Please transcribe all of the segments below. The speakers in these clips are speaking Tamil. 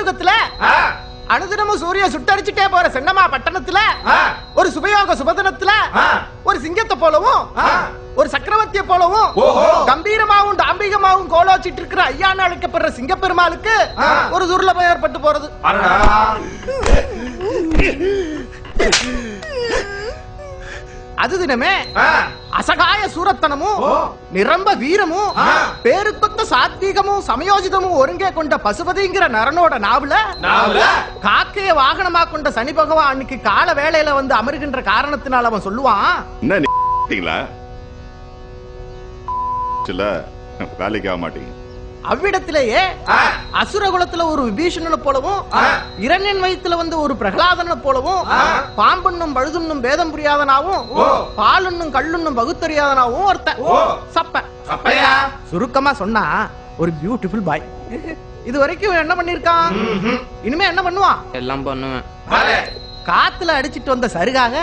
கலியுகத்துல அனுதினமும் சூரிய சுட்டரிச்சுட்டே போற சென்னமா பட்டணத்துல ஒரு சுபயோக சுபதனத்துல ஒரு சிங்கத்தை போலவும் ஒரு சக்கரவர்த்தியை போலவும் கம்பீரமாவும் டாம்பிகமாவும் கோலோச்சிட்டு இருக்கிற ஐயான்னு அழைக்கப்படுற சிங்கப்பெருமாளுக்கு ஒரு துர்லபம் ஏற்பட்டு போறது. அது தினமே அசகாய சூரத்தனமும் நிரம்ப வீரமும் பேருக்கொத்த சாத்வீகமும் சமயோஜிதமும் ஒருங்கே கொண்ட பசுபதிங்கிற நரனோட நாவல காக்கைய வாகனமா கொண்ட சனி பகவான் அன்னைக்கு கால வேளையில வந்து அமருகின்ற காரணத்தினால அவன் சொல்லுவான், வேலைக்கு ஆக மாட்டீங்க. அவ்விடத்திலேயே அசுரகுலத்துல ஒரு விபீஷணனை போலவும் இரண்யன் வயித்துல வந்து ஒரு பிரகலாதனை போலவும் பாம்புன்னும் பழுதுன்னும் பேதம் புரியாதனாவும் பாலுன்னும் கல்லுன்னும் பகுத்தறியாதனாவும் ஒருத்தன் சப்ப. சுருக்கமா சொன்னா ஒரு பியூட்டிஃபுல் பாய். இது வரைக்கும் என்ன பண்ணிருக்கான், இனிமே என்ன பண்ணுவான்? எல்லாம் பண்ணுவேன். காத்துல அடிச்சிட்டு வந்த சருகாக,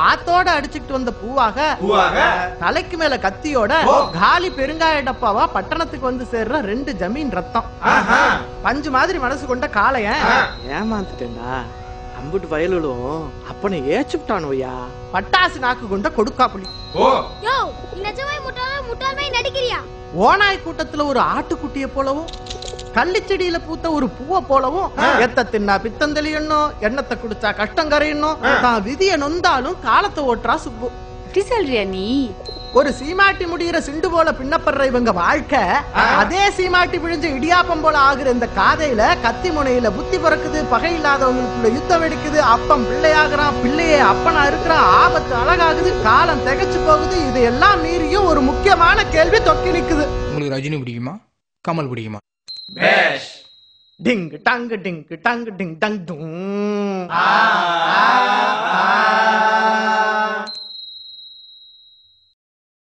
ஆத்தோட அடிச்சிட்டு வந்த பூவாக, தலைக்கு மேல கத்தியோட காலி பெருங்காய டப்பாவா பட்டணத்துக்கு வந்து சேர்ற 2 ஜமீன் ரத்தம் பஞ்சு மாதிரி மனசு கொண்ட காளைய ஏமாந்துட்டேன்டா. அம்புட்டு வயலும் அப்பனை ஏச்சுட்டானோயா. பட்டாசு நாக்கு கொண்ட கொடுக்காப்புளி. ஓனாய் கூட்டத்துல ஒரு ஆட்டுக்குட்டிய போலவும் கள்ளிச்செடியில பூத்த ஒரு பூவை போலவும் எத்த தின்னா பித்தந்தெளியணும், எண்ணத்தை குடிச்சா கஷ்டம் கரையணும், தான் விதிய நொந்தாலும் காலத்தை ஓட்டுறா சுப்பு. சொல்றியா நீ? ஒரு சீமாட்டி முடிகிற சிண்டு போல பின்னப்படுற இவங்க வாழ்க்கை அதே சீமாட்டி விழிஞ்ச இடியாப்பம் போல ஆகுற இந்த காதையில கத்தி முனையில புத்தி பிறக்குது, பகை இல்லாதவங்களுக்குள்ள யுத்தம் வெடிக்குது, அப்பம் பிள்ளையாகிறான், பிள்ளையே அப்பனா இருக்கிறான், ஆபத்து அழகாகுது, காலம் திகச்சு போகுது. இது எல்லாம் மீறியும் ஒரு முக்கியமான கேள்வி தொக்கி நிக்குது. உங்களுக்கு ரஜினி பிடிக்குமா, கமல் பிடிக்குமா? டிங் டங் டிங் டங் டிங் டங்.